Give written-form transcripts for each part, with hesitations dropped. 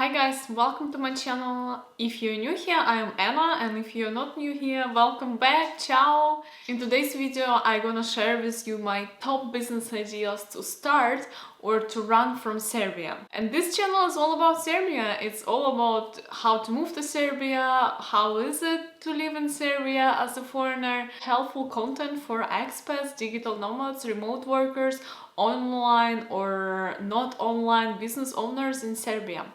Hi guys, welcome to my channel. If you're new here, I am Anna, and if you're not new here, welcome back, ciao! In today's video, I'm gonna share with you my top business ideas to start or to run from Serbia. And this channel is all about Serbia. It's all about how to move to Serbia, how is it to live in Serbia as a foreigner, helpful content for expats, digital nomads, remote workers, online or not online business owners in Serbia.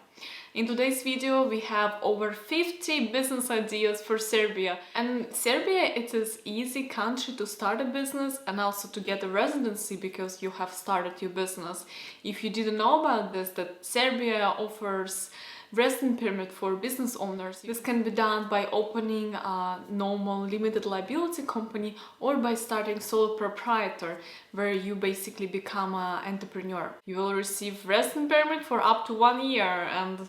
In today's video, we have over 50 business ideas for Serbia. And Serbia, it is easy country to start a business and also to get a residency because you have started your business. If you didn't know about this, that Serbia offers resident permit for business owners. This can be done by opening a normal limited liability company or by starting sole proprietor, where you basically become an entrepreneur. You will receive resident permit for up to 1 year, and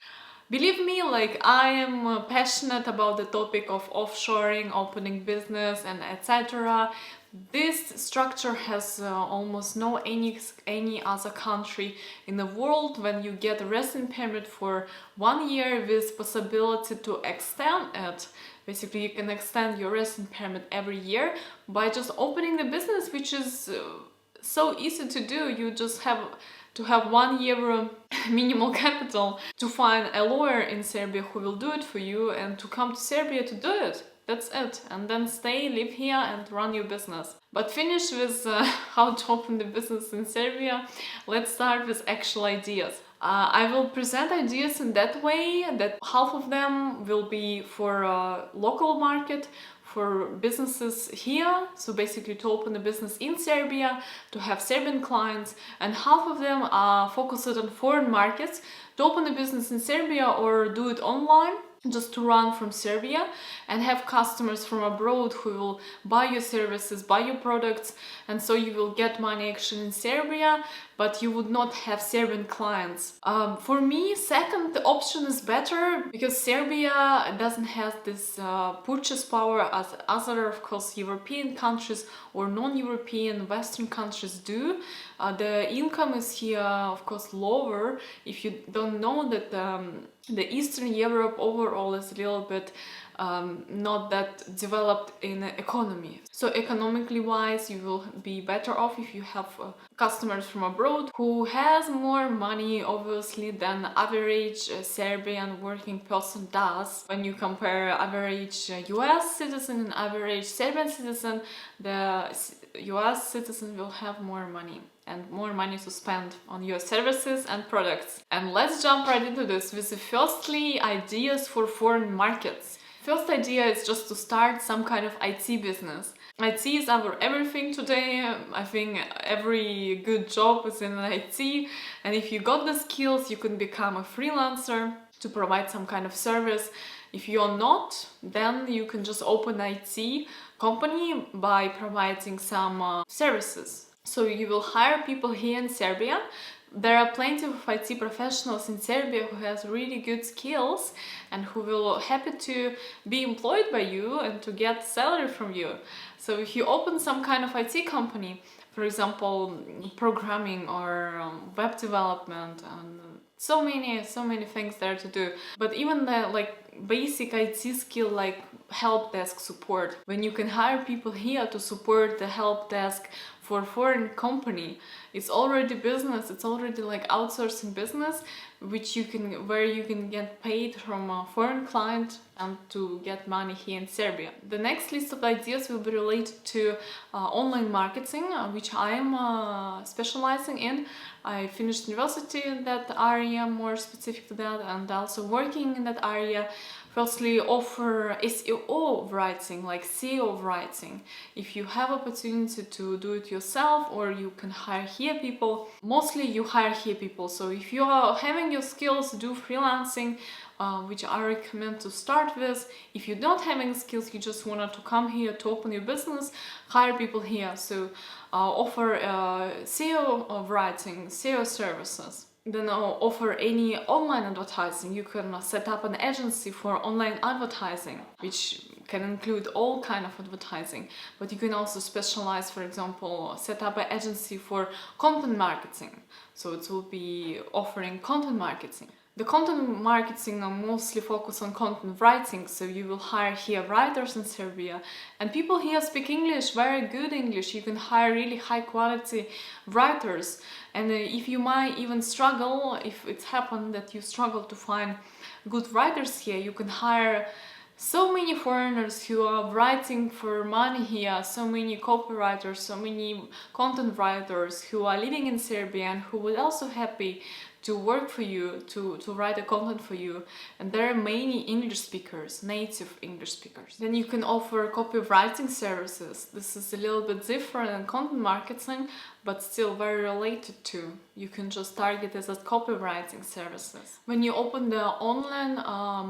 believe me, I am passionate about the topic of offshoring, opening business, and etc. This structure has almost no any other country in the world. When you get a resident permit for 1 year with possibility to extend it, basically you can extend your resident permit every year by just opening the business, which is so easy to do. You just have to have 1 year minimal capital to find a lawyer in Serbia who will do it for you and to come to Serbia to do it. That's it. And then stay, live here and run your business. But finish with how to open the business in Serbia. Let's start with actual ideas. I will present ideas in that way that half of them will be for local market, for businesses here, so basically to open a business in Serbia, to have Serbian clients, and half of them are focused on foreign markets, to open a business in Serbia or do it online, just to run from Serbia and have customers from abroad who will buy your services, buy your products, and so you will get money actually in Serbia, but you would not have Serbian clients. For me, second option is better because Serbia doesn't have this purchase power as other, of course, European countries or non-European Western countries do. The income is here, of course, lower. If you don't know that the Eastern Europe overall is a little bit not that developed in economy. So economically wise, you will be better off if you have customers from abroad who has more money, obviously, than average Serbian working person does. When you compare average US citizen and average Serbian citizen, the US citizen will have more money and more money to spend on your services and products. And let's jump right into this with the firstly ideas for foreign markets. First idea is just to start some kind of IT business. IT is our everything today. I think every good job is in IT, and if you got the skills, you can become a freelancer to provide some kind of service. If you're not, then you can just open an IT company by providing some services. So you will hire people here in Serbia. There are plenty of IT professionals in Serbia who has really good skills and who will happy to be employed by you and to get salary from you. So if you open some kind of IT company, for example, programming or web development, and so many things there to do. But even the basic IT skill like help desk support, when you can hire people here to support the help desk for foreign company, it's already business. It's already outsourcing business, where you can get paid from a foreign client and to get money here in Serbia. The next list of ideas will be related to online marketing, which I am specializing in. I finished university in that area, more specific to that, and also working in that area. Firstly, offer SEO writing, like SEO writing. If you have opportunity to do it yourself, or you can hire here people, mostly you hire here people. So if you are having your skills, do freelancing, which I recommend to start with. If you don't have any skills, you just wanted to come here to open your business, hire people here. So offer SEO writing, SEO services. Then offer any online advertising. You can set up an agency for online advertising, which can include all kind of advertising, but you can also specialize, for example, set up an agency for content marketing. So it will be offering content marketing. The content marketing are mostly focused on content writing, so you will hire here writers in Serbia, and people here speak English, very good English. You can hire really high quality writers, and if you might even struggle, if it's happened that you struggle to find good writers here, you can hire so many foreigners who are writing for money here, so many copywriters, so many content writers who are living in Serbia and who will also happy to work for you, to write a content for you. And there are many English speakers, native English speakers. Then you can offer copywriting services. This is a little bit different than content marketing, but still very related to. You can just target this as copywriting services. When you open the online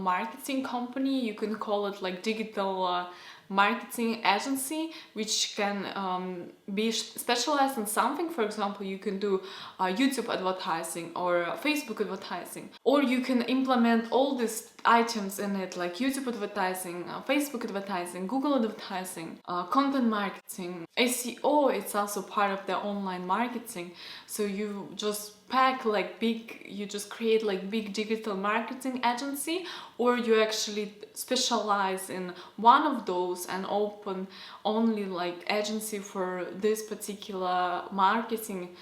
marketing company, you can call it like digital marketing agency, which can be specialized in something. For example, you can do YouTube advertising or Facebook advertising, or you can implement all these items in it, like YouTube advertising, Facebook advertising, Google advertising, content marketing, SEO. It's also part of the online marketing. So you just pack like big, you just create like big digital marketing agency, or you actually specialize in one of those and open only like agency for this particular marketing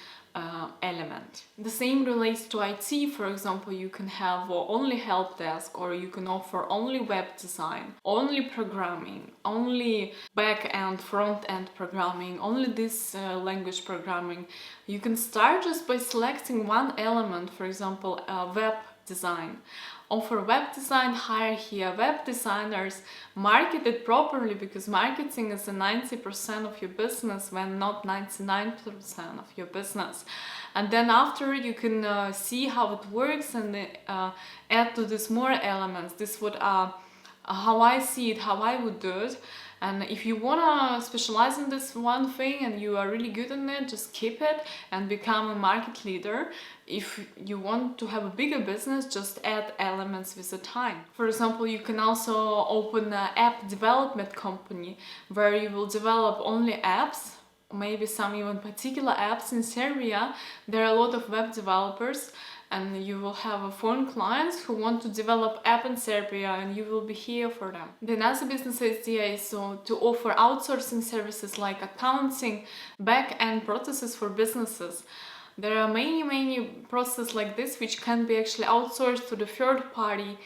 element. The same relates to IT. For example, you can have only help desk, or you can offer only web design, only programming, only back-end, front-end programming, only this language programming. You can start just by selecting one element, for example, web design. Offer web design, hire here web designers, market it properly, because marketing is 90% of your business, when not 99% of your business. And then after you can see how it works and add to this more elements. This would how I see it, how I would do it. And if you wanna specialize in this one thing and you are really good in it, just keep it and become a market leader. If you want to have a bigger business, just add elements with the time. For example, you can also open an app development company where you will develop only apps, maybe some even particular apps. In Serbia, there are a lot of web developers, and you will have foreign clients who want to develop app in Serbia, and you will be here for them. The another business idea is to offer outsourcing services like accounting, back-end processes for businesses. There are many processes like this which can be actually outsourced to the third party,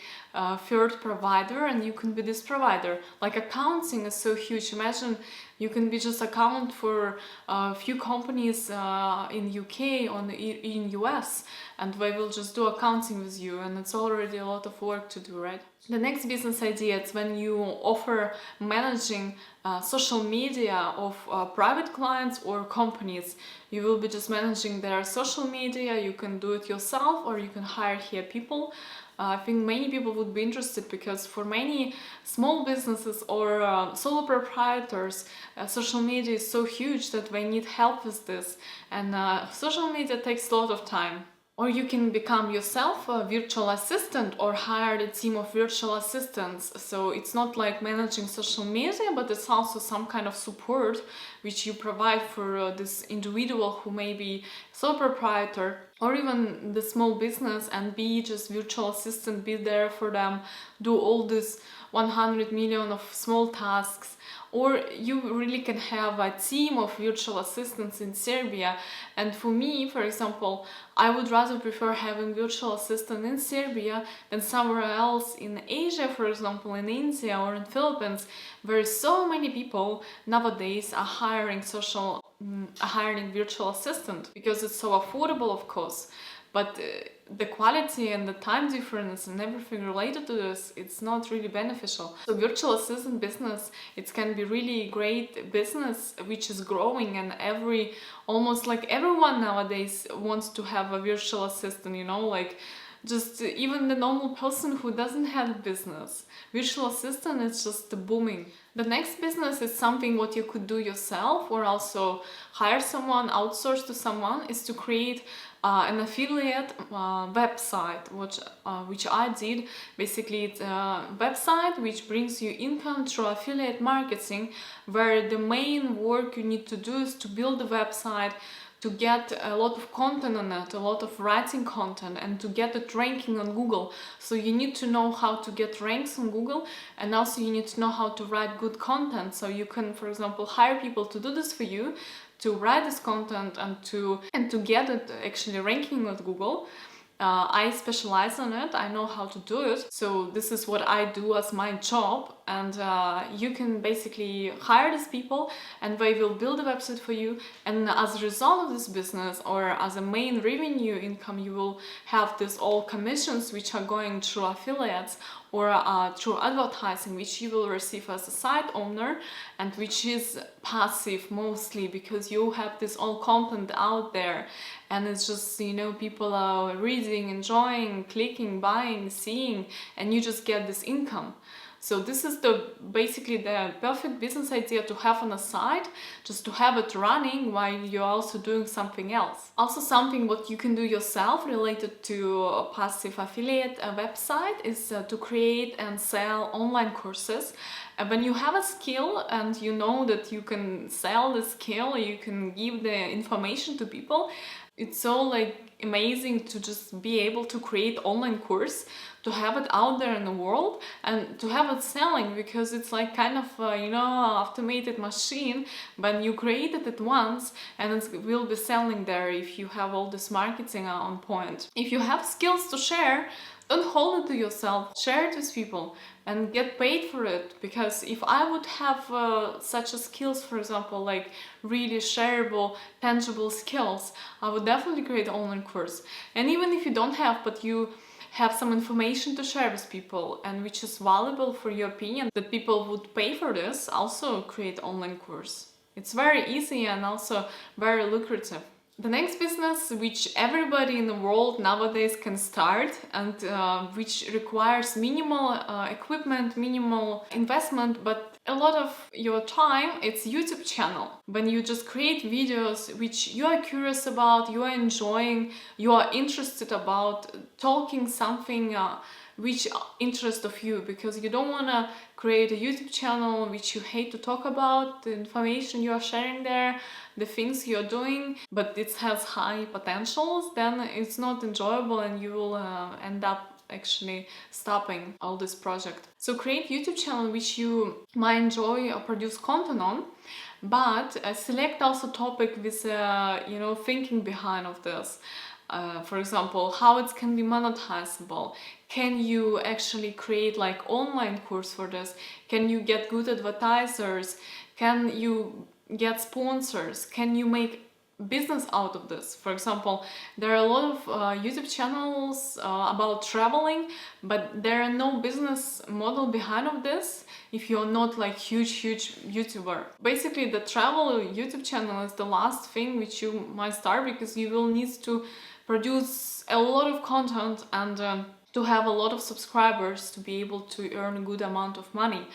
third provider, and you can be this provider. Like accounting is so huge. Imagine you can be just account for a few companies in UK or in US, and they will just do accounting with you, and it's already a lot of work to do, right? The next business idea is when you offer managing social media of private clients or companies. You will be just managing their social media. You can do it yourself, or you can hire here people. I think many people would be interested, because for many small businesses or solo proprietors, social media is so huge that they need help with this, and social media takes a lot of time. Or you can become yourself a virtual assistant or hire a team of virtual assistants. So it's not like managing social media, but it's also some kind of support which you provide for this individual who may be sole proprietor or even the small business, and be just virtual assistant, be there for them, do all this 100 million of small tasks. Or you really can have a team of virtual assistants in Serbia. And for me, for example, I would rather prefer having virtual assistant in Serbia than somewhere else in Asia, for example, in India or in Philippines, where so many people nowadays are hiring virtual assistant, because it's so affordable, of course. But the quality and the time difference and everything related to this, it's not really beneficial. So virtual assistant business, it can be really great business which is growing, and almost like everyone nowadays wants to have a virtual assistant, you know, like just even the normal person who doesn't have a business. Virtual assistant is just booming. The next business is something what you could do yourself, or also hire someone, outsource to someone, is to create an affiliate website, which I did. Basically, it's a website which brings you income through affiliate marketing, where the main work you need to do is to build a website, to get a lot of content on it, a lot of writing content, and to get it ranking on Google. So you need to know how to get ranks on Google, and also you need to know how to write good content. So you can, for example, hire people to do this for you, to write this content and to get it actually ranking with Google. I specialize on it, I know how to do it, so this is what I do as my job, and you can basically hire these people and they will build a website for you, and as a result of this business, or as a main revenue income, you will have this all commissions which are going through affiliates or through advertising, which you will receive as a site owner, and which is passive mostly because you have this all content out there, and it's just, you know, people are reading, enjoying, clicking, buying, seeing, and you just get this income. So this is basically the perfect business idea to have on the side, just to have it running while you're also doing something else. Also something what you can do yourself related to a passive affiliate website is to create and sell online courses. And when you have a skill and you know that you can sell the skill, you can give the information to people, it's so like amazing to just be able to create online course, to have it out there in the world and to have it selling, because it's like kind of you know, automated machine. When you create it at once, and it will be selling there if you have all this marketing on point. If you have skills to share, don't hold it to yourself, share it with people and get paid for it. Because if I would have such a skills, for example, like really shareable, tangible skills, I would definitely create an online course. And even if you don't have, but you have some information to share with people and which is valuable for your opinion, that people would pay for this, also create online course. It's very easy and also very lucrative. The next business which everybody in the world nowadays can start, and which requires minimal equipment, minimal investment, but a lot of your time, it's YouTube channel. When you just create videos which you are curious about, you are enjoying, you are interested about, talking something which interest of you, because you don't want to create a YouTube channel which you hate to talk about, the information you are sharing there, the things you're doing, but it has high potentials, then it's not enjoyable and you will end up actually stopping all this project. So create YouTube channel which you might enjoy or produce content on, but select also topic with you know, thinking behind of this. For example, how it can be monetizable. Can you actually create like online course for this? Can you get good advertisers? Can you get sponsors? Can you make business out of this? For example, there are a lot of YouTube channels about traveling, but there are no business model behind of this if you're not like huge YouTuber. Basically, the travel YouTube channel is the last thing which you might start, because you will need to produce a lot of content and to have a lot of subscribers to be able to earn a good amount of money.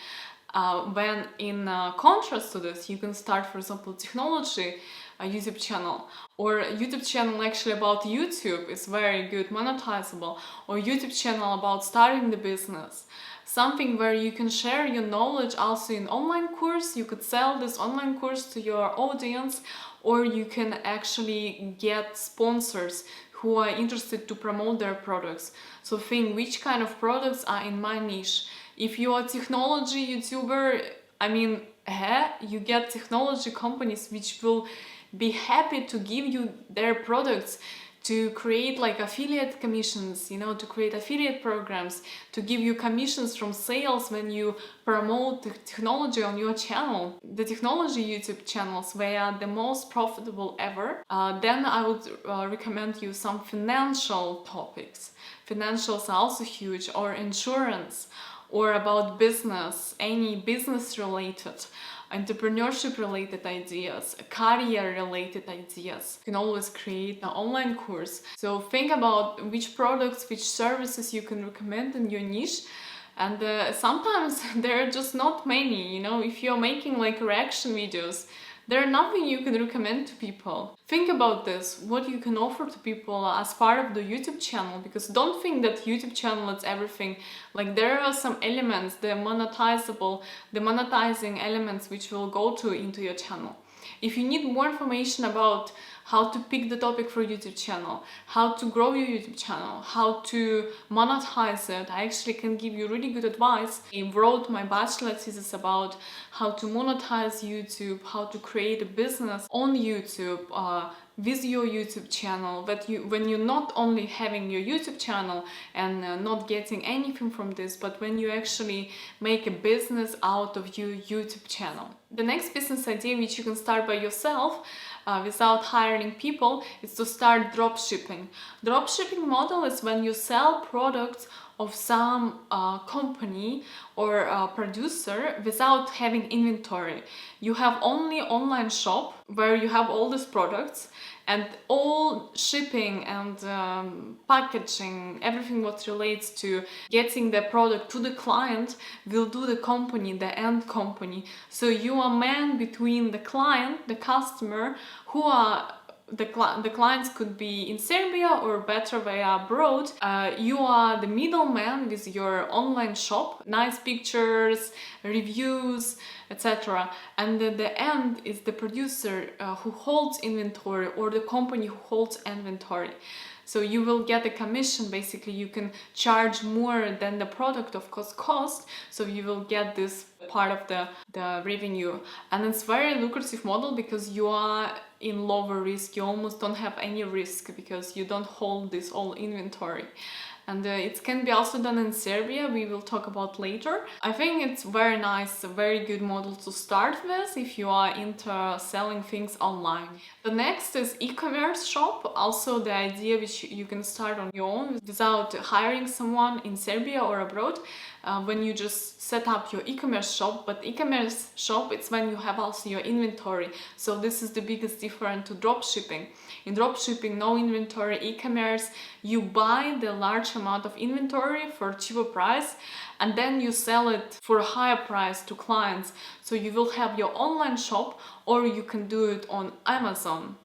When in contrast to this, you can start, for example, technology YouTube channel, or YouTube channel actually about YouTube is very good, monetizable, or YouTube channel about starting the business. Something where you can share your knowledge also in online course. You could sell this online course to your audience, or you can actually get sponsors who are interested to promote their products. So think which kind of products are in my niche. If you are a technology YouTuber, I mean, you get technology companies which will be happy to give you their products, to create like affiliate commissions, you know, to create affiliate programs, to give you commissions from sales when you promote the technology on your channel. The technology YouTube channels, they are the most profitable ever. Then I would recommend you some financial topics. Financials are also huge, or insurance, or about business, any business related, entrepreneurship related ideas, career related ideas. You can always create an online course. So think about which products, which services you can recommend in your niche. And sometimes there are just not many, you know, if you're making like reaction videos, there are nothing you can recommend to people. Think about this, what you can offer to people as part of the YouTube channel, because don't think that YouTube channel is everything. Like there are some elements, the monetizing elements which will go into your channel. If you need more information about how to pick the topic for YouTube channel, how to grow your YouTube channel, how to monetize it. I actually can give you really good advice. I wrote my bachelor thesis about how to monetize YouTube, how to create a business on YouTube, with your YouTube channel, but when you're not only having your YouTube channel and not getting anything from this, but when you actually make a business out of your YouTube channel. The next business idea which you can start by yourself without hiring people is to start dropshipping. Dropshipping model is when you sell products of some company or producer without having inventory. You have only online shop where you have all these products, and all shipping and packaging, everything what relates to getting the product to the client will do the company, the end company. So you are man between the client, the customer, who are the clients could be in Serbia or better way abroad. You are the middleman with your online shop, nice pictures, reviews, etc. And at the end is the producer who holds inventory, or the company who holds inventory. So you will get a commission. Basically, you can charge more than the product of cost, so you will get this part of the revenue. And it's very lucrative model because you are in lower risk. You almost don't have any risk because you don't hold this all inventory. And it can be also done in Serbia, we will talk about later. I think it's very nice, a very good model to start with if you are into selling things online. The next is e-commerce shop, also the idea which you can start on your own without hiring someone in Serbia or abroad. When you just set up your e-commerce shop, but e-commerce shop, it's when you have also your inventory. So this is the biggest difference to dropshipping. In dropshipping, no inventory. E-commerce, you buy the large amount of inventory for cheaper price and then you sell it for a higher price to clients. So you will have your online shop, or you can do it on Amazon.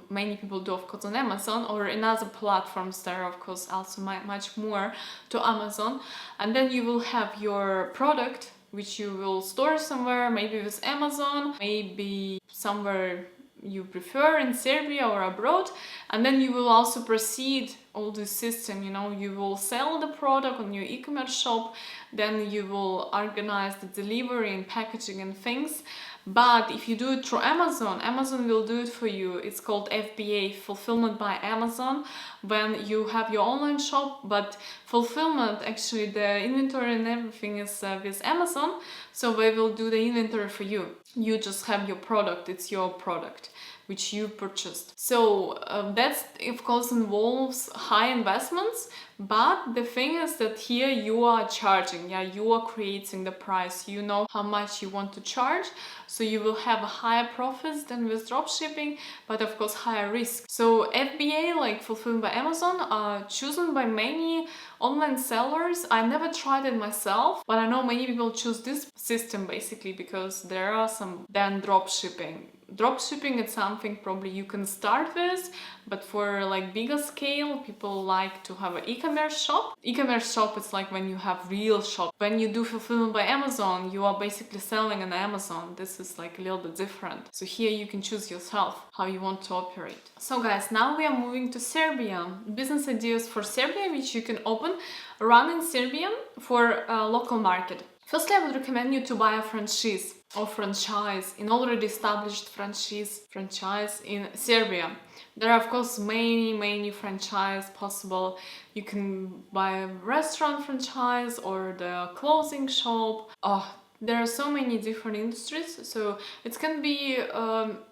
Many people do, of course, on Amazon, or in other platforms. There are, of course, also much more to Amazon. And then you will have your product, which you will store somewhere, maybe with Amazon, maybe somewhere you prefer in Serbia or abroad, and then you will also proceed all this system, you will sell the product on your e-commerce shop, then you will organize the delivery and packaging and things. But if you do it through Amazon, Amazon will do it for you. It's called FBA, Fulfillment by Amazon, when you have your online shop, but fulfillment, actually the inventory and everything is with Amazon, so they will do the inventory for you. You just have your product, it's your product which you purchased. So that of course involves high investments, but the thing is that here you are charging, you are creating the price, you know how much you want to charge, so you will have higher profits than with dropshipping, but of course higher risk. So FBA, like Fulfilled by Amazon, are chosen by many online sellers. I never tried it myself, but I know many people choose this system basically because there are some then dropshipping. Dropshipping is something probably you can start with, but for like bigger scale, people like to have an e-commerce shop. E-commerce shop is like when you have real shop. When you do Fulfillment by Amazon, you are basically selling on Amazon. This is like a little bit different. So here you can choose yourself how you want to operate. So guys, now we are moving to Serbia. Business ideas for Serbia, which you can open, run in Serbian for a local market. Firstly, I would recommend you to buy a franchise or franchise in already established franchise in Serbia. There are of course many franchise possible. You can buy a restaurant franchise or the clothing shop. There are so many different industries, so it can be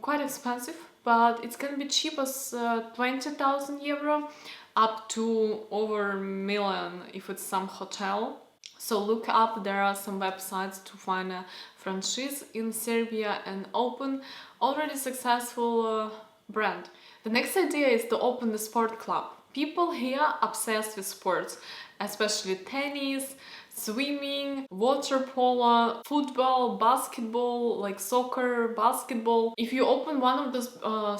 quite expensive, but it can be cheap as 20,000 euro up to over a million if it's some hotel. So look up, there are some websites to find a franchise in Serbia and open already successful brand. The next idea is to open the sport club. People here are obsessed with sports. especially tennis, swimming, water polo, football, basketball, like soccer, basketball. If you open one of those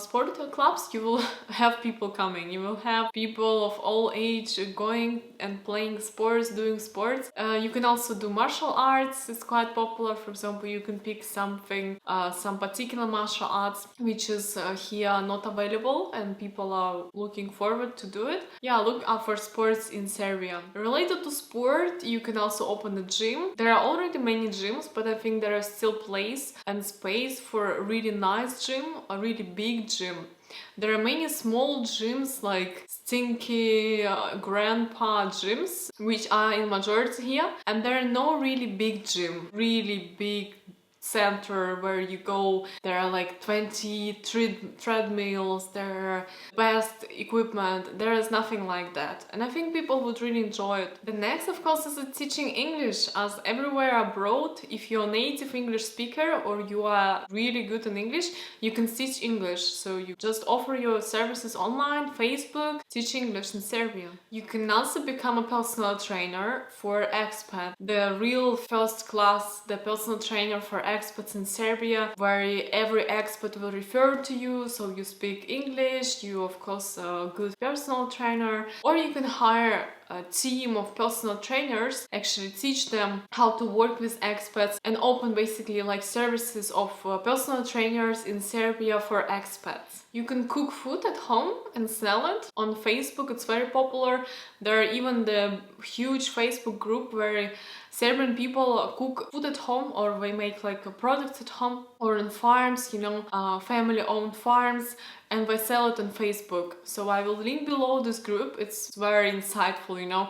sport clubs, you will have people coming. You will have people of all age going and playing sports, doing sports. You can also do martial arts. It's quite popular. For example, you can pick something, some particular martial arts which is here not available, and people are looking forward to do it. Yeah, look up for sports in Serbia. Related to sport, you can also open a gym. There are already many gyms, but I think there are still place and space for a really nice gym, a really big gym. There are many small gyms like stinky grandpa gyms, which are in majority here, and there are no really big gym, really big center where you go. There are like 20 treadmills, there are best equipment. There is nothing like that, and I think people would really enjoy it. The next, of course, is teaching English, as everywhere abroad, if you're a native English speaker or you are really good in English, you can teach English. So you just offer your services online, Facebook, teach English in Serbia. You can also become a personal trainer for expat, the real first class, the personal trainer for expats in Serbia, where every expat will refer to you, so you speak English, you of course a good personal trainer, or you can hire a team of personal trainers, actually teach them how to work with expats and open basically like services of personal trainers in Serbia for expats. You can cook food at home and sell it on Facebook. It's very popular. There are even the huge Facebook group where Serbian people cook food at home, or they make like products at home or in farms, you know, family-owned farms, and they sell it on Facebook. So I will link below this group. It's very insightful, you know,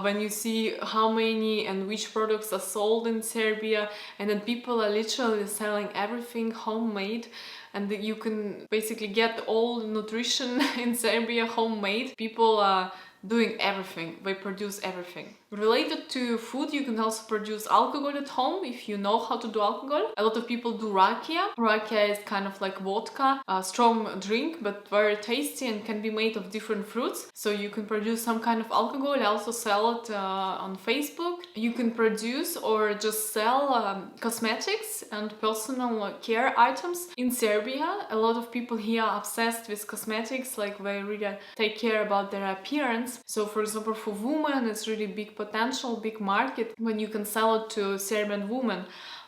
when you see how many and which products are sold in Serbia, and then people are literally selling everything homemade, and you can basically get all the nutrition in Serbia homemade. People are doing everything, they produce everything. Related to food, you can also produce alcohol at home if you know how to do alcohol. A lot of people do rakia. Rakia is kind of like vodka, a strong drink, but very tasty and can be made of different fruits. So you can produce some kind of alcohol, also sell it on Facebook. You can produce or just sell cosmetics and personal care items. In Serbia, a lot of people here are obsessed with cosmetics, like they really take care about their appearance. So for example, for women, it's really big potential, big market when you can sell it to Serbian women.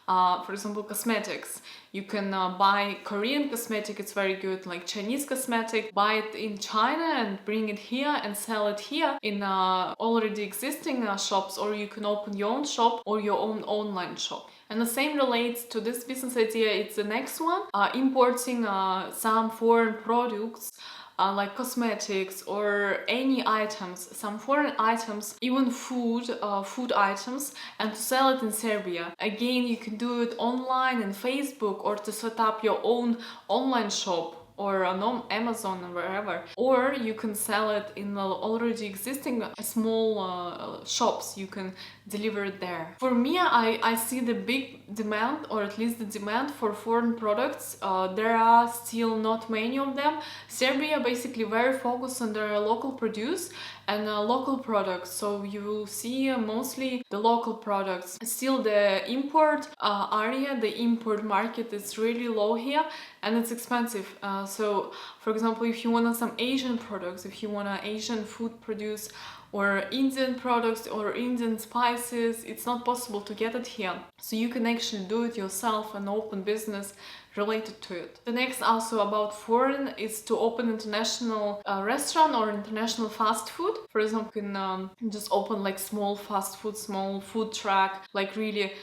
For example, cosmetics. You can buy Korean cosmetic, it's very good, like Chinese cosmetic, buy it in China and bring it here and sell it here in already existing shops, or you can open your own shop or your own online shop. And the same relates to this business idea. It's the next one, importing some foreign products, like cosmetics or any items, some foreign items, even food items, and to sell it in Serbia. Again, you can do it online in Facebook, or to set up your own online shop, or on Amazon or wherever, or you can sell it in already existing small shops. You can deliver it there. For me, I see the big demand, or at least the demand for foreign products. There are still not many of them. Serbia basically very focused on their local produce and local products, so you will see mostly the local products. Still, the import area, the import market is really low here, and it's expensive. So for example, if you want some Asian products, if you want Asian food produce, or Indian products or Indian spices, it's not possible to get it here. So you can actually do it yourself and open business related to it. The next also about foreign is to open international restaurant or international fast food. For example, you can just open like small fast food, small food truck, like really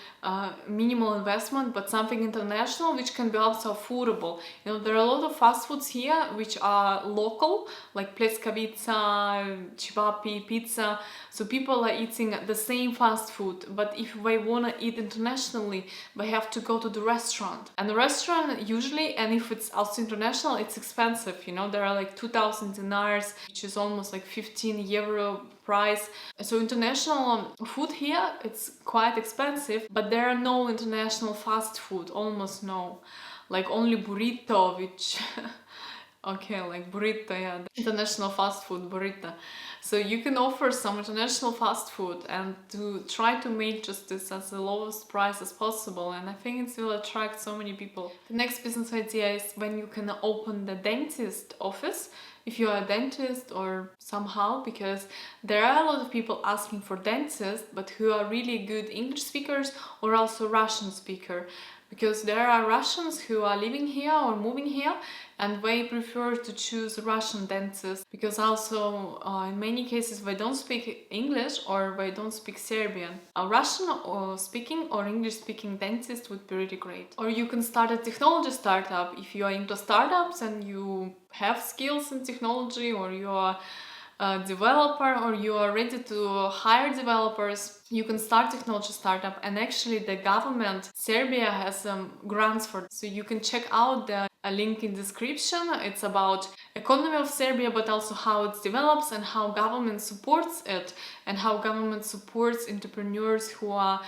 minimal investment, but something international which can be also affordable. You know, there are a lot of fast foods here which are local, like pleskavica, chivapi, pizza. So people are eating the same fast food, but if they want to eat internationally, they have to go to the restaurant. And the restaurant usually, and if it's also international, it's expensive. You know, there are like 2,000 dinars, which is almost like 15 euro price. So international food here, it's quite expensive, but there are no international fast food, almost no. Like only burrito, which Okay, like burrito, yeah, the international fast food burrito. So you can offer some international fast food and to try to make just this as the lowest price as possible. And I think it will attract so many people. The next business idea is when you can open the dentist office. If you are a dentist or somehow, because there are a lot of people asking for dentists, but who are really good English speakers or also Russian speaker. Because there are Russians who are living here or moving here and they prefer to choose Russian dentists because also in many cases they don't speak English or they don't speak Serbian. A Russian or speaking or English speaking dentist would be really great. Or you can start a technology startup if you are into startups and you have skills in technology, or you are a developer, or you are ready to hire developers. You can start technology startup, and actually the government Serbia has some grants for this. So you can check out the link in description. It's about economy of Serbia, but also how it develops and how government supports it, and how government supports entrepreneurs who are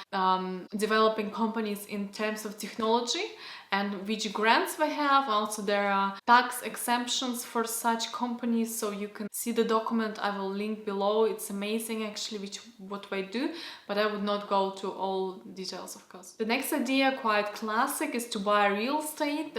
developing companies in terms of technology, and which grants they have. Also there are tax exemptions for such companies, so you can see the document. I will link below. It's amazing actually what they do, but I would not go to all details, of course. The next idea, quite classic, is to buy real estate,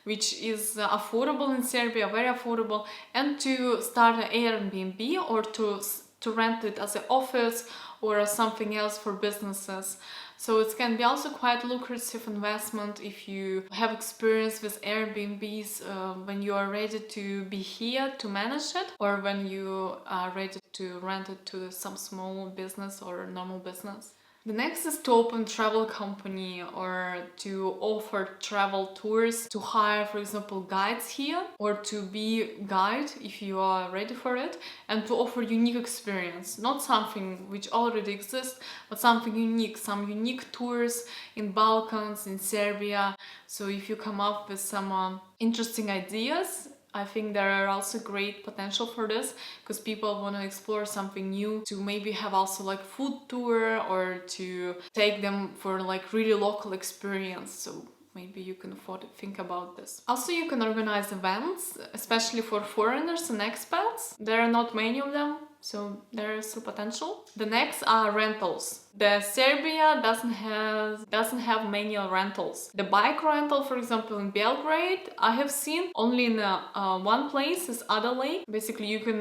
which is affordable in Serbia, very affordable, and to start an Airbnb or to rent it as an office or as something else for businesses. So it can be also quite lucrative investment if you have experience with Airbnbs when you are ready to be here to manage it, or when you are ready to rent it to some small business or normal business. The next is to open travel company or to offer travel tours, to hire, for example, guides here, or to be guide if you are ready for it, and to offer unique experience, not something which already exists, but something unique, some unique tours in Balkans, in Serbia. So if you come up with some interesting ideas, I think there are also great potential for this, because people want to explore something new, to maybe have also like food tour, or to take them for like really local experience. So maybe you can think about this. Also, you can organize events, especially for foreigners and expats. There are not many of them, so there is still potential. The next are rentals. The Serbia doesn't have many rentals. The bike rental, for example, in Belgrade, I have seen only in one place, is Ada Lake. Basically, you can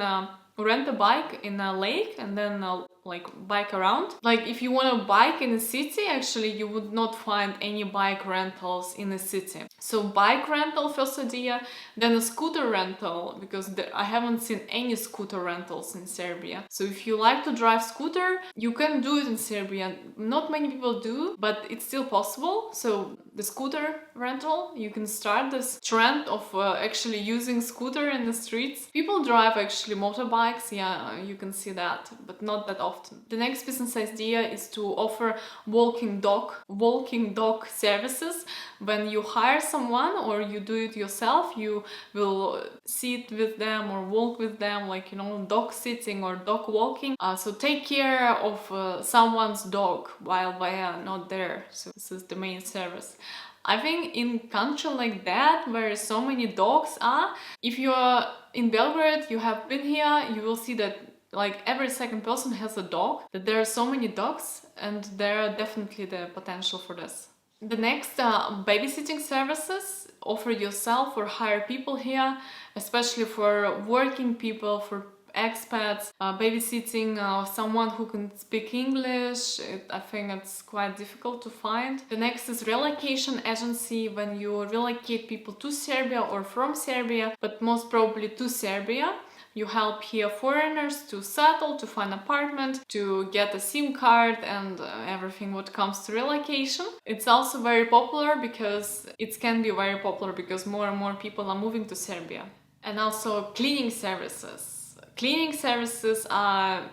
rent a bike in a lake and then like bike around. Like if you want to bike in a city, actually you would not find any bike rentals in a city. So bike rental, first idea, then a scooter rental, because I haven't seen any scooter rentals in Serbia. So if you like to drive scooter, you can do it in Serbia. Not many people do, but it's still possible. So the scooter rental, you can start this trend of actually using scooter in the streets. People drive actually motorbikes, yeah, you can see that, but not that often. The next business idea is to offer walking dog services. When you hire someone or you do it yourself, you will sit with them or walk with them, like, you know, dog sitting or dog walking. So take care of someone's dog while they are not there. So this is the main service. I think in country like that, where so many dogs are, if you are in Belgrade, you have been here, you will see that like every second person has a dog, that there are so many dogs, and there are definitely the potential for this. The next, babysitting services. Offer yourself or hire people here, especially for working people, for expats. Babysitting someone who can speak English, I think it's quite difficult to find. The next is relocation agency, when you relocate people to Serbia or from Serbia, but most probably to Serbia. You help here foreigners to settle, to find apartment, to get a SIM card, and everything what comes to relocation. It's also very popular because it can be very popular because more and more people are moving to Serbia. And also cleaning services. Cleaning services are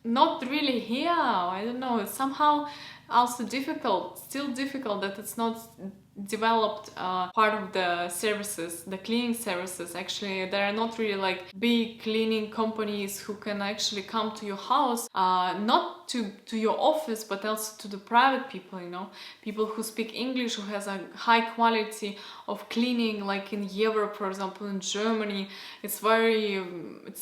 not really here, I don't know, somehow Also difficult, still difficult that it's not developed part of the services, the cleaning services. Actually, there are not really like big cleaning companies who can actually come to your house, not to your office, but also to the private people, you know, people who speak English, who has a high quality of cleaning. Like in Europe, for example, in Germany, it's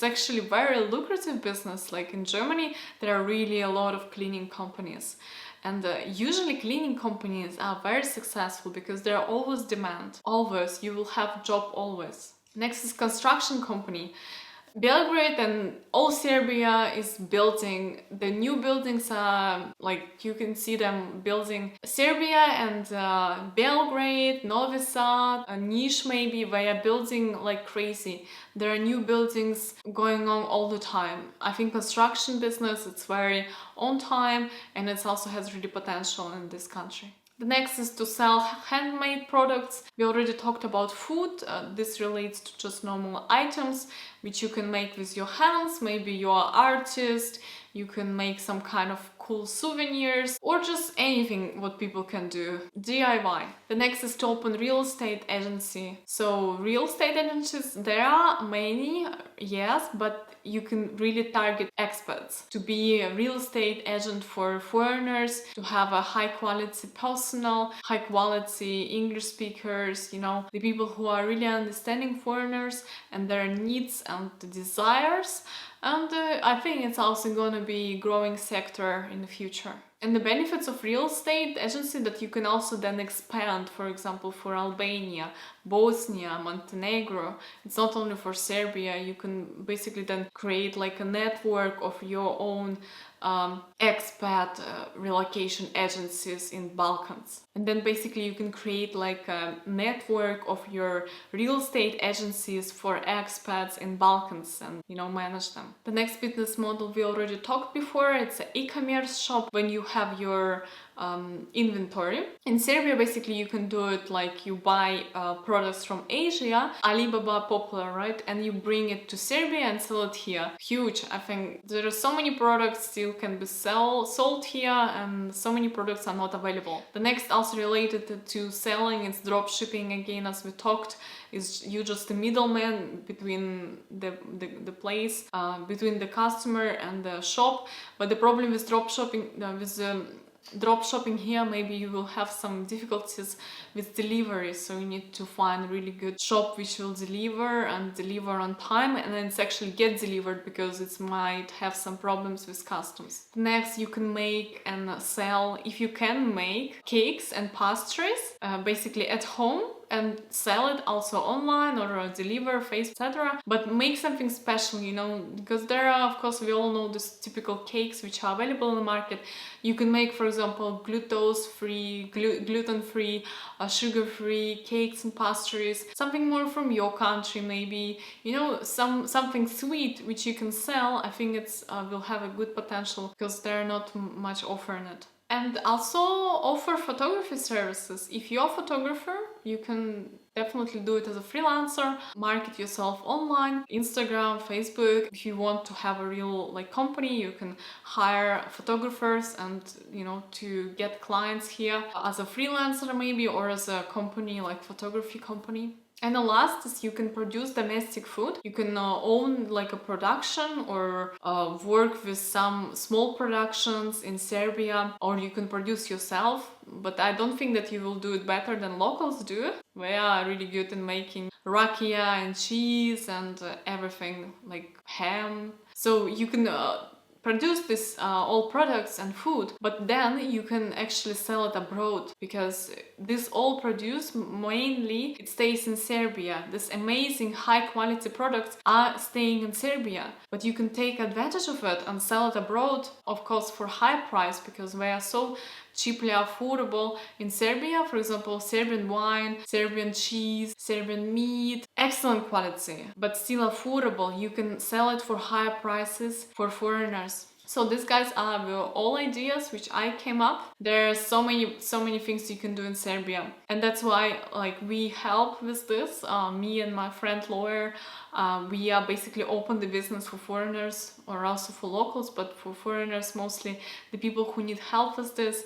actually very lucrative business. Like in Germany, there are really a lot of cleaning companies. And usually cleaning companies are very successful because there are always demand. Always, you will have job always. Next is construction company. Belgrade and all Serbia is building. The new buildings are like you can see them building. Serbia and Belgrade, Novi Sad, Niš maybe, they are building like crazy. There are new buildings going on all the time. I think construction business, it's very on time, and it also has really potential in this country. The next is to sell handmade products. We already talked about food. This relates to just normal items which you can make with your hands. Maybe you're an artist, you can make some kind of cool souvenirs, or just anything what people can do. DIY. The next is to open real estate agency. So real estate agencies, there are many, yes, but you can really target expats to be a real estate agent for foreigners, to have a high quality personnel, high quality English speakers, you know, the people who are really understanding foreigners and their needs and desires. And I think it's also going to be a growing sector in the future. And the benefits of real estate agency that you can also then expand, for example, for Albania, Bosnia, Montenegro. It's not only for Serbia. You can basically then create like a network of your own expat relocation agencies in Balkans. And then basically you can create like a network of your real estate agencies for expats in Balkans and, you know, manage them. The next business model we already talked before, it's an e-commerce shop when you have your inventory. In Serbia, basically you can do it like you buy products from Asia, Alibaba popular, right? And you bring it to Serbia and sell it here. Huge. I think there are so many products still can be sold here, and so many products are not available. The next also related to selling, it's drop shipping again, as we talked. Is you just a middleman between the place, between the customer and the shop. But the problem with drop shopping here, maybe you will have some difficulties with delivery, so you need to find a really good shop which will deliver and deliver on time, and then it's actually get delivered because it might have some problems with customs. Next, you can make and sell, if you can make cakes and pastries basically at home and sell it also online or deliver, face, etc. But make something special, you know, because there are, of course, we all know these typical cakes which are available in the market. You can make, for example, gluten-free, sugar-free cakes and pastries, something more from your country maybe, you know, something sweet which you can sell. I think it's will have a good potential because there are not much offer in it. And also offer photography services. If you're a photographer, you can definitely do it as a freelancer, market yourself online, Instagram, Facebook. If you want to have a real like company, you can hire photographers and, you know, to get clients here as a freelancer maybe, or as a company like photography company. And the last is you can produce domestic food. You can own like a production or work with some small productions in Serbia, or you can produce yourself. But I don't think that you will do it better than locals do. They are really good in making rakia and cheese and everything, like ham. So you can produce this all products and food, but then you can actually sell it abroad, because this all produced mainly it stays in Serbia. This amazing high quality products are staying in Serbia, but you can take advantage of it and sell it abroad, of course for high price, because they are so cheaply affordable in Serbia. For example, Serbian wine, Serbian cheese, Serbian meat, excellent quality, but still affordable. You can sell it for higher prices for foreigners. So these guys are all ideas which I came up. There are so many things you can do in Serbia, and that's why like we help with this. Me and my friend lawyer, we are basically open the business for foreigners or also for locals, but for foreigners mostly, the people who need help with this.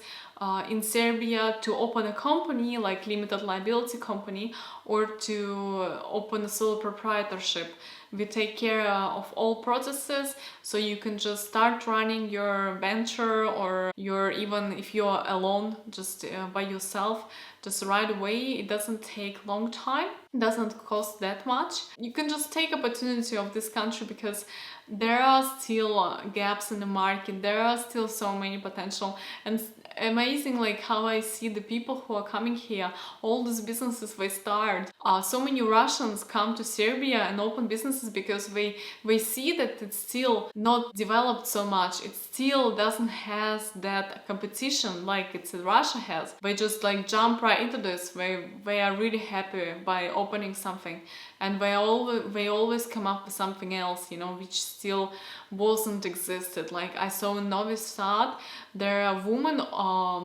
In Serbia, to open a company like limited liability company or to open a sole proprietorship. We take care of all processes, so you can just start running your venture, or even if you're alone, just by yourself, just right away. It doesn't take long time, it doesn't cost that much. You can just take opportunity of this country because there are still gaps in the market, there are still so many potential, and amazing like how I see the people who are coming here, all these businesses they start. So many Russians come to Serbia and open businesses because they see that it's still not developed so much, it still doesn't has that competition like it's Russia has. They just like jump right into this. They are really happy by opening something, and they always come up with something else, you know, which still wasn't existed. Like I saw in Novi Sad, there are women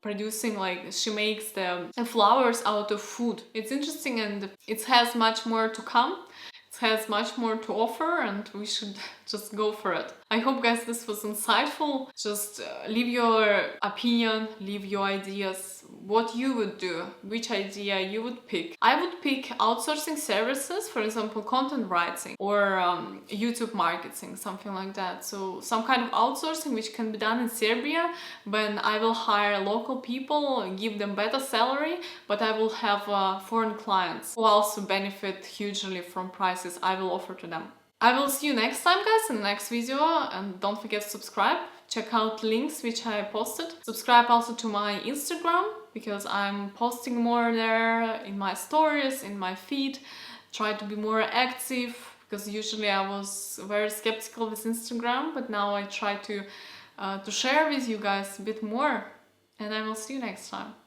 producing, like she makes the flowers out of food. It's interesting, and it has much more to come. It has much more to offer, and we should just go for it. I hope guys this was insightful. Just leave your opinion, leave your ideas, what you would do, which idea you would pick. I would pick outsourcing services, for example content writing or YouTube marketing, something like that. So some kind of outsourcing which can be done in Serbia, when I will hire local people, give them better salary, but I will have foreign clients who also benefit hugely from prices I will offer to them. I will see you next time guys in the next video, and don't forget to subscribe. Check out links which I posted. Subscribe also to my Instagram because I'm posting more there in my stories, in my feed. Try to be more active because usually I was very skeptical with Instagram, but now I try to share with you guys a bit more, and I will see you next time.